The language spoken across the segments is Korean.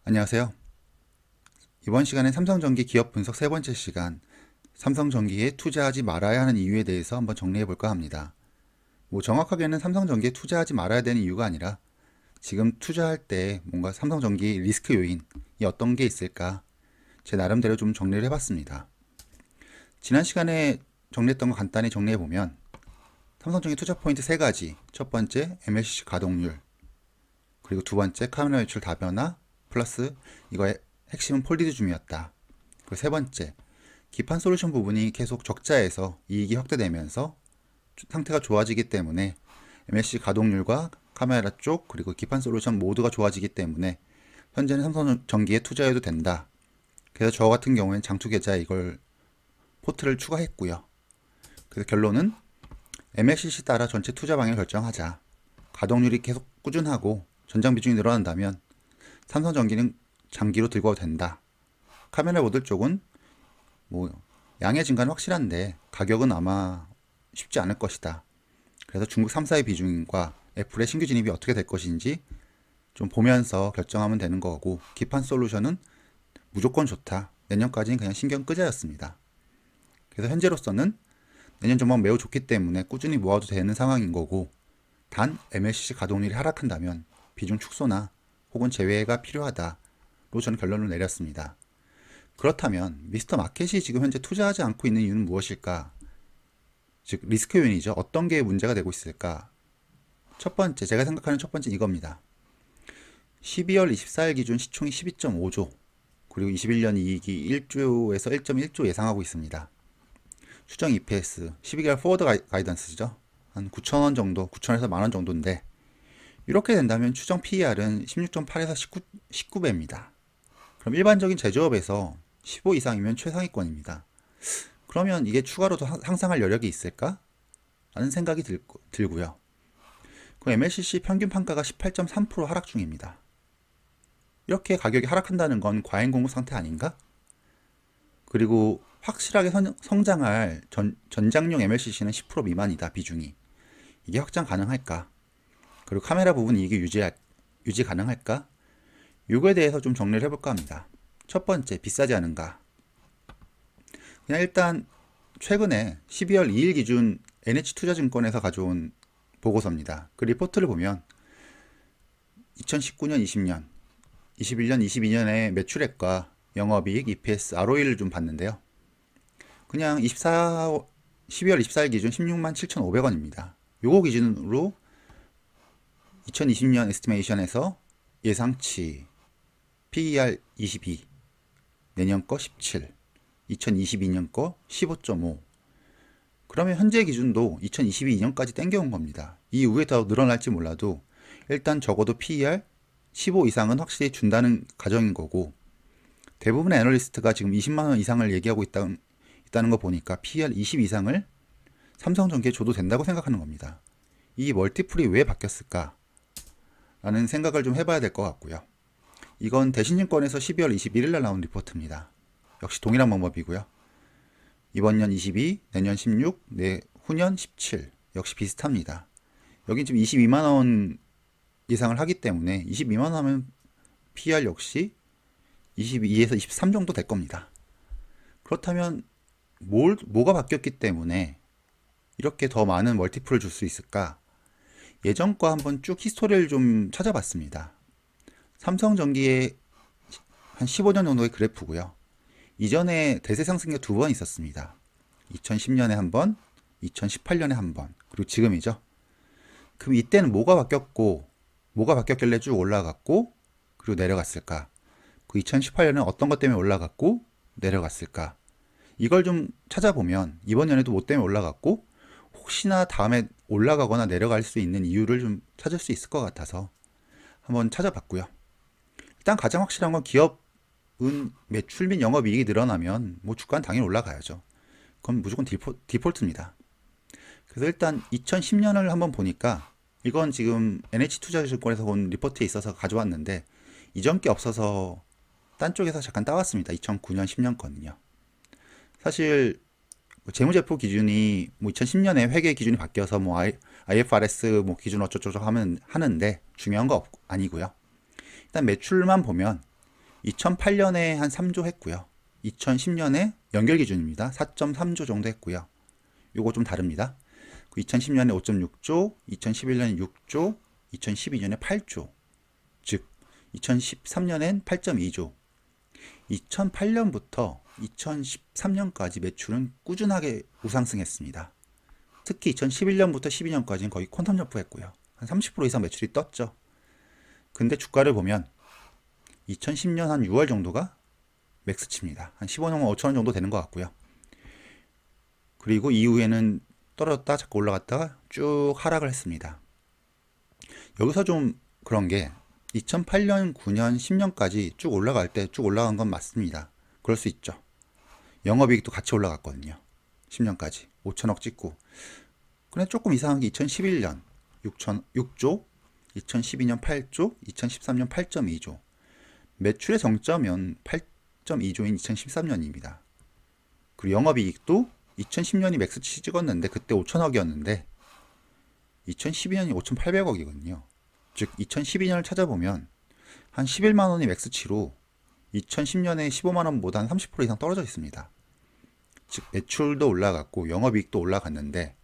안녕하세요. 이번 시간에 삼성전기 기업 분석 세 번째 시간, 삼성전기에 투자하지 말아야 하는 이유에 대해서 한번 정리해 볼까 합니다. 정확하게는 삼성전기에 투자하지 말아야 되는 이유가 아니라 지금 투자할 때 뭔가 삼성전기 리스크 요인이 어떤 게 있을까 제 나름대로 좀 정리를 해봤습니다. 지난 시간에 정리했던 거 간단히 정리해 보면 삼성전기 투자 포인트 세 가지, 첫 번째 MLCC 가동률, 그리고 두 번째 카메라 매출 다변화 플러스 이거의 핵심은 폴디드 줌이었다. 그리고 세 번째, 기판 솔루션 부분이 계속 적자에서 이익이 확대되면서 상태가 좋아지기 때문에 MLCC 가동률과 카메라 쪽 그리고 기판 솔루션 모두가 좋아지기 때문에 현재는 삼성전기에 투자해도 된다. 그래서 저 같은 경우에는 장투 계좌에 이걸 포트를 추가했고요. 그래서 결론은 MLCC 따라 전체 투자 방향을 결정하자. 가동률이 계속 꾸준하고 전장 비중이 늘어난다면 삼성전기는 장기로 들고 가도 된다. 카메라 모듈 쪽은 양의 증가는 확실한데 가격은 아마 쉽지 않을 것이다. 그래서 중국 3사의 비중과 애플의 신규 진입이 어떻게 될 것인지 좀 보면서 결정하면 되는 거고, 기판 솔루션은 무조건 좋다. 내년까지는 그냥 신경 끄자였습니다. 그래서 현재로서는 내년 전망 매우 좋기 때문에 꾸준히 모아도 되는 상황인 거고, 단 MLCC 가동률이 하락한다면 비중 축소나 혹은 제외가 필요하다로 저는 결론을 내렸습니다. 그렇다면 미스터 마켓이 지금 현재 투자하지 않고 있는 이유는 무엇일까? 즉 리스크 요인이죠. 어떤 게 문제가 되고 있을까? 첫 번째, 제가 생각하는 첫 번째 이겁니다. 12월 24일 기준 시총이 12.5조, 그리고 21년 이익이 1조에서 1.1조 예상하고 있습니다. 추정 EPS 12개월 포워드 가이던스죠. 한 9,000원 정도, 9,000원에서 만원 정도인데, 이렇게 된다면 추정 PER은 16.8에서 19배입니다. 그럼 일반적인 제조업에서 15 이상이면 최상위권입니다. 그러면 이게 추가로 더 상승할 여력이 있을까? 라는 생각이 들고요. 그 MLCC 평균 판가가 18.3% 하락 중입니다. 이렇게 가격이 하락한다는 건 과잉 공급 상태 아닌가? 그리고 확실하게 성장할 전장용 MLCC는 10% 미만이다, 비중이. 이게 확장 가능할까? 그리고 카메라 부분 이익이 유지 가능할까? 이거에 대해서 좀 정리를 해볼까 합니다. 첫 번째, 비싸지 않은가? 그냥 일단 최근에 12월 2일 기준 NH투자증권에서 가져온 보고서입니다. 그 리포트를 보면 2019년, 20년, 21년, 22년의 매출액과 영업이익, EPS, ROE를 좀 봤는데요. 그냥 12월 24일 기준 16만 7,500원입니다. 요거 기준으로 2020년 에스티메이션에서 예상치 PER 22, 내년 거 17, 2022년 거 15.5. 그러면 현재 기준도 2022년까지 땡겨온 겁니다. 이후에 더 늘어날지 몰라도 일단 적어도 PER 15 이상은 확실히 준다는 가정인 거고, 대부분의 애널리스트가 지금 20만원 이상을 얘기하고 있다는 거 보니까 PER 20 이상을 삼성전기에 줘도 된다고 생각하는 겁니다. 이 멀티플이 왜 바뀌었을까? 라는 생각을 좀 해봐야 될 것 같고요. 이건 대신증권에서 12월 21일 날 나온 리포트입니다. 역시 동일한 방법이고요. 이번 년 22, 내년 16, 내후년 17 역시 비슷합니다. 여긴 지금 22만원 예상을 하기 때문에 22만원 하면 PER 역시 22에서 23 정도 될 겁니다. 그렇다면 뭐가 바뀌었기 때문에 이렇게 더 많은 멀티플을 줄 수 있을까? 예전 거 한번 쭉 히스토리를 좀 찾아봤습니다. 삼성전기의 한 15년 정도의 그래프고요. 이전에 대세 상승기가 두 번 있었습니다. 2010년에 한 번, 2018년에 한 번, 그리고 지금이죠. 그럼 이때는 뭐가 바뀌었길래 쭉 올라갔고 그리고 내려갔을까? 그 2018년은 어떤 것 때문에 올라갔고 내려갔을까? 이걸 좀 찾아보면 이번 연에도 뭐 때문에 올라갔고 혹시나 다음에 올라가거나 내려갈 수 있는 이유를 좀 찾을 수 있을 것 같아서 한번 찾아봤고요. 일단 가장 확실한 건 기업은 매출 및 영업이익이 늘어나면 주가는 당연히 올라가야죠. 그건 무조건 디폴트입니다. 그래서 일단 2010년을 한번 보니까, 이건 지금 NH투자증권에서 본 리포트에 있어서 가져왔는데 이전 게 없어서 딴 쪽에서 잠깐 따왔습니다. 2009년, 10년 거는요. 사실 재무제표 기준이 2010년에 회계 기준이 바뀌어서 IFRS 기준 어쩌고저쩌고 하는데 중요한 거 아니고요. 일단 매출만 보면 2008년에 한 3조 했고요. 2010년에 연결 기준입니다. 4.3조 정도 했고요. 요거 좀 다릅니다. 2010년에 5.6조, 2011년에 6조, 2012년에 8조, 즉 2013년엔 8.2조. 2008년부터 2013년까지 매출은 꾸준하게 우상승했습니다. 특히 2011년부터 12년까지는 거의 퀀텀 점프했고요. 한 30% 이상 매출이 떴죠. 근데 주가를 보면 2010년 한 6월 정도가 맥스치입니다. 한 15만 5천 원 정도 되는 것 같고요. 그리고 이후에는 떨어졌다 자꾸 올라갔다가 쭉 하락을 했습니다. 여기서 좀 그런 게 2008년, 9년, 10년까지 쭉 올라갈 때 쭉 올라간 건 맞습니다. 그럴 수 있죠. 영업이익도 같이 올라갔거든요. 10년까지 5천억 찍고. 그런데 조금 이상한 게 2011년 6조, 2012년 8조, 2013년 8.2조. 매출의 정점은 8.2조인 2013년입니다. 그리고 영업이익도 2010년이 맥스치 찍었는데 그때 5천억이었는데 2012년이 5,800억이거든요. 즉 2012년을 찾아보면 한 11만 원이 맥스치로 2010년에 15만 원보다 한 30% 이상 떨어져 있습니다. 즉 매출도 올라갔고 영업이익도 올라갔는데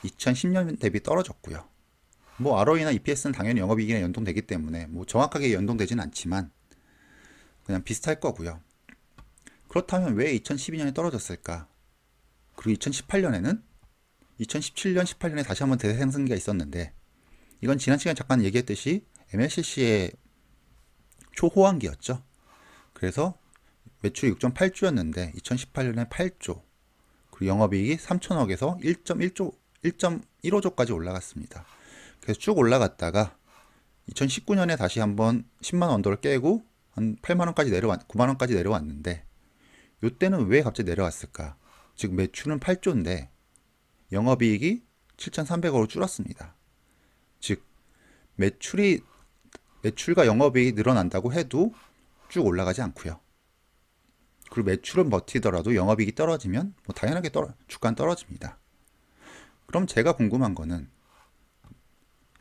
2010년 대비 떨어졌고요. 뭐 ROE나 EPS는 당연히 영업이익이랑 연동되기 때문에 뭐 정확하게 연동되진 않지만 그냥 비슷할 거고요. 그렇다면 왜 2012년에 떨어졌을까? 그리고 2018년에는 2017년, 18년에 다시 한번 대상승기가 있었는데 이건 지난 시간에 잠깐 얘기했듯이 MLCC의 초호황기였죠. 그래서 매출이 6.8조였는데 2018년에 8조, 그리고 영업이익이 3천억에서 1.15조까지 올라갔습니다. 그래서 쭉 올라갔다가 2019년에 다시 한번 10만 언더를 깨고 한 8만 원까지 9만 원까지 내려왔는데 이때는 왜 갑자기 내려왔을까? 즉 매출은 8조인데 영업이익이 7,300억으로 줄었습니다. 즉 매출과 영업이익이 늘어난다고 해도 쭉 올라가지 않고요. 그리고 매출은 버티더라도 영업이익이 떨어지면 뭐 당연하게 주가는 떨어집니다. 그럼 제가 궁금한 거는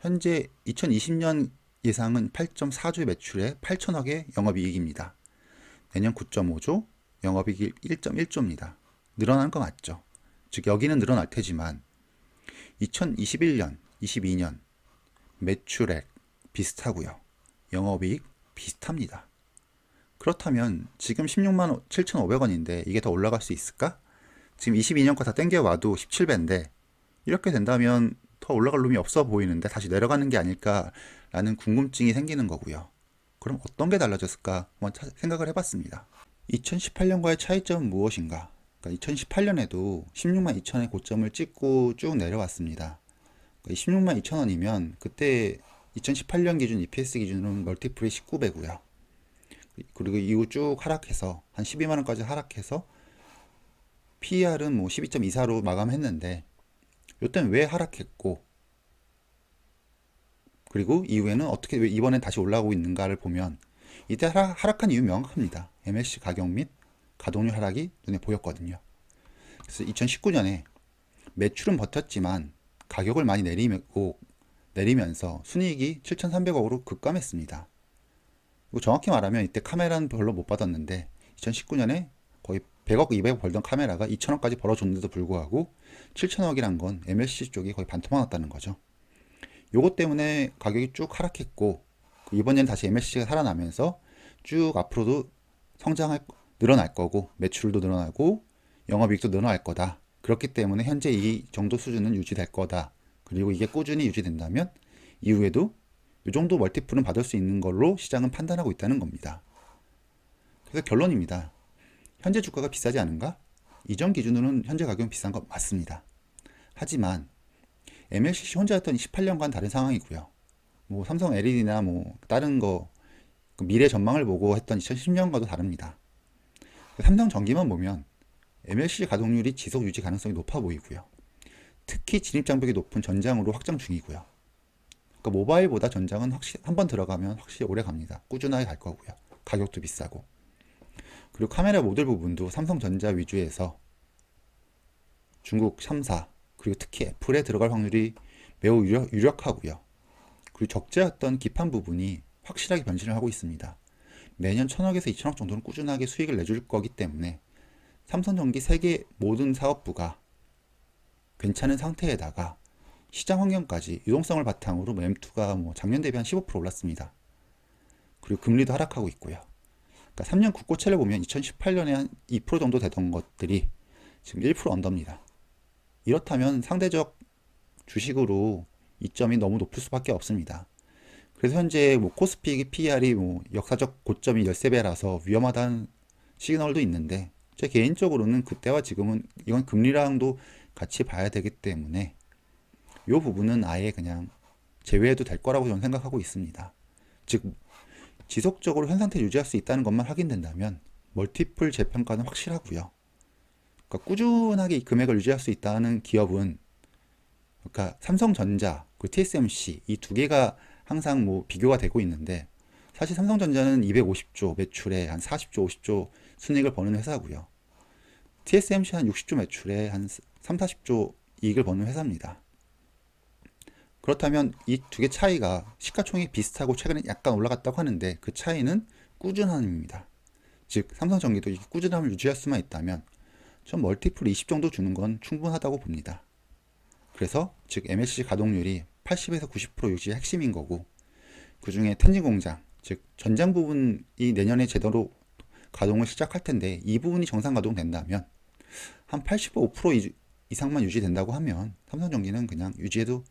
현재 2020년 예상은 8.4조의 매출에 8천억의 영업이익입니다. 내년 9.5조, 영업이익 1.1조입니다. 늘어난 거 맞죠? 즉 여기는 늘어날 테지만 2021년, 22년 매출액 비슷하고요. 영업이익 비슷합니다. 그렇다면 지금 16만 7,500원인데 이게 더 올라갈 수 있을까? 지금 22년 거 다 땡겨와도 17배인데 이렇게 된다면 더 올라갈 놈이 없어 보이는데 다시 내려가는 게 아닐까라는 궁금증이 생기는 거고요. 그럼 어떤 게 달라졌을까 한번 생각을 해봤습니다. 2018년과의 차이점은 무엇인가? 그러니까 2018년에도 16만 2천의 고점을 찍고 쭉 내려왔습니다. 그러니까 16만 2천 원이면 그때 2018년 기준 EPS 기준으로는 멀티플이 19배고요. 그리고 이후 쭉 하락해서 한 12만 원까지 하락해서 PER은 뭐 12.24로 마감했는데 이때는 왜 하락했고 그리고 이후에는 어떻게 왜 이번엔 다시 올라오고 있는가를 보면 이때 하락한 이유 명확합니다. MLC 가격 및 가동률 하락이 눈에 보였거든요. 그래서 2019년에 매출은 버텼지만 가격을 많이 내리면서 순이익이 7,300억으로 급감했습니다. 그리고 정확히 말하면 이때 카메라는 별로 못 받았는데 2019년에 거의 100억, 200억 벌던 카메라가 2천억까지 벌어줬는데도 불구하고 7천억이란 건 MLC 쪽이 거의 반토막 났다는 거죠. 요것 때문에 가격이 쭉 하락했고 이번에는 다시 MLC가 살아나면서 쭉 앞으로도 늘어날 거고 매출도 늘어나고 영업이익도 늘어날 거다. 그렇기 때문에 현재 이 정도 수준은 유지될 거다. 그리고 이게 꾸준히 유지된다면 이후에도 이 정도 멀티플은 받을 수 있는 걸로 시장은 판단하고 있다는 겁니다. 그래서 결론입니다. 현재 주가가 비싸지 않은가? 이전 기준으로는 현재 가격은 비싼 것 맞습니다. 하지만 MLCC 혼자였던 18년간 다른 상황이고요. 뭐 삼성 LED나 뭐 다른 거 미래 전망을 보고 했던 2010년과도 다릅니다. 삼성전기만 보면 MLCC 가동률이 지속 유지 가능성이 높아 보이고요. 특히 진입장벽이 높은 전장으로 확장 중이고요. 그러니까 모바일보다 전장은 확실히 한번 들어가면 확실히 오래 갑니다. 꾸준하게 갈 거고요. 가격도 비싸고. 그리고 카메라 모듈 부분도 삼성전자 위주에서 중국 3사 그리고 특히 애플에 들어갈 확률이 매우 유력하고요. 그리고 적재였던 기판 부분이 확실하게 변신을 하고 있습니다. 매년 1,000억에서 2,000억 정도는 꾸준하게 수익을 내줄 거기 때문에 삼성전기 세계 모든 사업부가 괜찮은 상태에다가 시장 환경까지 유동성을 바탕으로 M2가 작년 대비 한 15% 올랐습니다. 그리고 금리도 하락하고 있고요. 그러니까 3년 국고채를 보면 2018년에 한 2% 정도 되던 것들이 지금 1% 언더입니다. 이렇다면 상대적 주식으로 이점이 너무 높을 수밖에 없습니다. 그래서 현재 코스피 PER이 역사적 고점이 13배라서 위험하다는 시그널도 있는데, 제 개인적으로는 그때와 지금은 이건 금리랑도 같이 봐야 되기 때문에 이 부분은 아예 그냥 제외해도 될 거라고 저는 생각하고 있습니다. 즉 지속적으로 현 상태 유지할 수 있다는 것만 확인된다면 멀티플 재평가는 확실하고요. 그러니까 꾸준하게 이 금액을 유지할 수 있다는 기업은, 그러니까 삼성전자 그리고 TSMC 이 두 개가 항상 비교가 되고 있는데, 사실 삼성전자는 250조 매출에 한 40조 50조 순이익을 버는 회사고요. TSMC 한 60조 매출에 한 3, 40조 이익을 버는 회사입니다. 그렇다면 이 두 개 차이가 시가총액 비슷하고 최근에 약간 올라갔다고 하는데, 그 차이는 꾸준함입니다. 즉 삼성전기도 이 꾸준함을 유지할 수만 있다면 전 멀티플 20 정도 주는 건 충분하다고 봅니다. 그래서 즉 MLCC 가동률이 80에서 90% 유지의 핵심인 거고, 그 중에 텐진 공장, 즉 전장 부분이 내년에 제대로 가동을 시작할 텐데, 이 부분이 정상 가동된다면 한 85% 이상만 유지된다고 하면 삼성전기는 그냥 유지해도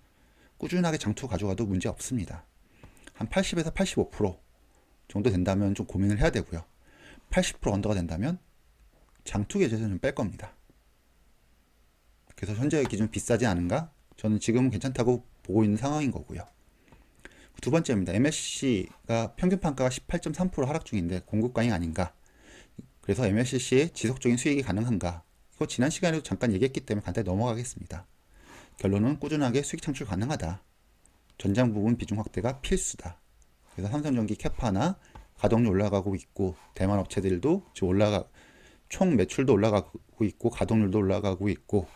꾸준하게 장투 가져가도 문제 없습니다. 한 80에서 85% 정도 된다면 좀 고민을 해야 되고요. 80% 언더가 된다면 장투 계좌에서 좀 뺄 겁니다. 그래서 현재 기준 비싸지 않은가? 저는 지금은 괜찮다고 보고 있는 상황인 거고요. 두 번째입니다. MSC가 평균 판가가 18.3% 하락 중인데 공급 과잉 아닌가? 그래서 MSC의 지속적인 수익이 가능한가? 이거 지난 시간에도 잠깐 얘기했기 때문에 간단히 넘어가겠습니다. 결론은 꾸준하게 수익 창출 가능하다. 전장 부분 비중 확대가 필수다. 그래서 삼성전기 캐파나 가동률 올라가고 있고, 대만 업체들도 지금 총 매출도 올라가고 있고, 가동률도 올라가고 있고,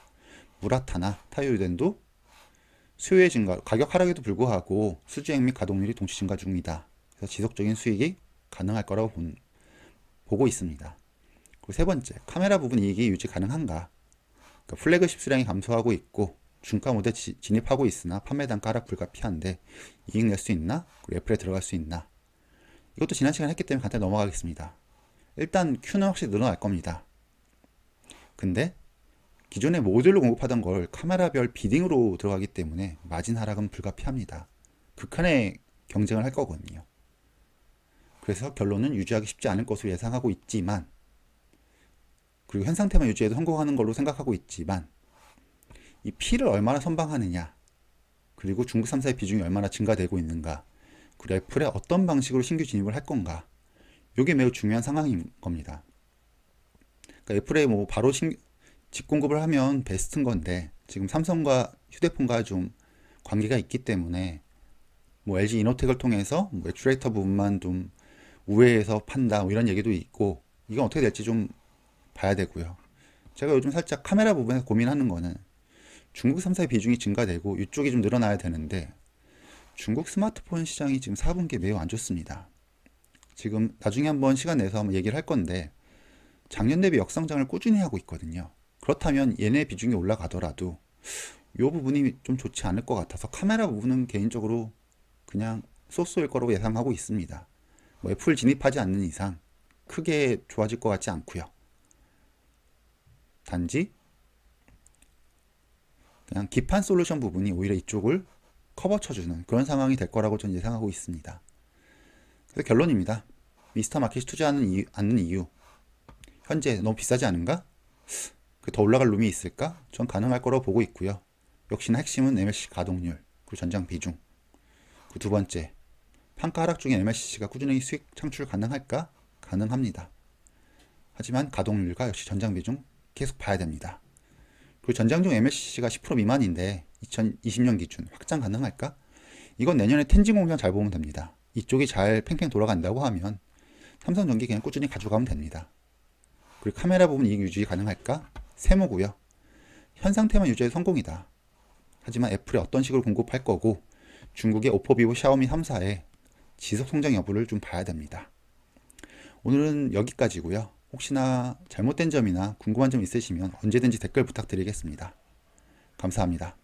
무라타나 타이오젠도 수요의 증가, 가격 하락에도 불구하고 수주액 및 가동률이 동시 증가 중이다. 그래서 지속적인 수익이 가능할 거라고 보고 있습니다. 그리고 세 번째, 카메라 부분 이익이 유지 가능한가? 그러니까 플래그십 수량이 감소하고 있고 중가 모델 진입하고 있으나 판매 단가 하락 불가피한데 이익 낼 수 있나? 그리고 애플에 들어갈 수 있나? 이것도 지난 시간에 했기 때문에 간단히 넘어가겠습니다. 일단 Q는 확실히 늘어날 겁니다. 근데 기존에 모듈로 공급하던 걸 카메라별 비딩으로 들어가기 때문에 마진 하락은 불가피합니다. 극한의 경쟁을 할 거거든요. 그래서 결론은 유지하기 쉽지 않을 것으로 예상하고 있지만, 그리고 현 상태만 유지해도 성공하는 걸로 생각하고 있지만, 이 P를 얼마나 선방하느냐, 그리고 중국 3사의 비중이 얼마나 증가되고 있는가, 그리고 애플에 어떤 방식으로 신규 진입을 할 건가, 이게 매우 중요한 상황인 겁니다. 그러니까 애플에 바로 직공급을 하면 베스트인 건데, 지금 삼성과 휴대폰과 좀 관계가 있기 때문에 LG 이노텍을 통해서 액추레이터 부분만 좀 우회해서 판다 이런 얘기도 있고, 이건 어떻게 될지 좀 봐야 되고요. 제가 요즘 살짝 카메라 부분에서 고민하는 거는 중국 3사의 비중이 증가되고 이쪽이 좀 늘어나야 되는데, 중국 스마트폰 시장이 지금 4분기에 매우 안 좋습니다. 지금 나중에 한번 시간 내서 한번 얘기를 할 건데, 작년 대비 역성장을 꾸준히 하고 있거든요. 그렇다면 얘네 비중이 올라가더라도 이 부분이 좀 좋지 않을 것 같아서 카메라 부분은 개인적으로 그냥 쏘쏘일 거라고 예상하고 있습니다. 애플 진입하지 않는 이상 크게 좋아질 것 같지 않고요. 단지 그냥 기판 솔루션 부분이 오히려 이쪽을 커버 쳐주는 그런 상황이 될 거라고 저는 예상하고 있습니다. 그래서 결론입니다. 미스터 마켓이 투자하는 않는 이유, 현재 너무 비싸지 않은가? 더 올라갈 룸이 있을까? 전 가능할 거라고 보고 있고요. 역시나 핵심은 MLCC 가동률, 그리고 전장 비중. 그 두 번째, 판가 하락 중에 MLCC가 꾸준히 수익 창출 가능할까? 가능합니다. 하지만 가동률과 역시 전장 비중 계속 봐야 됩니다. 그리고 전장 중 MLCC가 10% 미만인데 2020년 기준 확장 가능할까? 이건 내년에 텐진 공장 잘 보면 됩니다. 이쪽이 잘 팽팽 돌아간다고 하면 삼성전기 그냥 꾸준히 가져가면 됩니다. 그리고 카메라 부분 이익 유지 가능할까? 세모고요. 현 상태만 유지해도 성공이다. 하지만 애플에 어떤 식으로 공급할 거고, 중국의 오포, 비보, 샤오미 3사의 지속 성장 여부를 좀 봐야 됩니다. 오늘은 여기까지고요. 혹시나 잘못된 점이나 궁금한 점 있으시면 언제든지 댓글 부탁드리겠습니다. 감사합니다.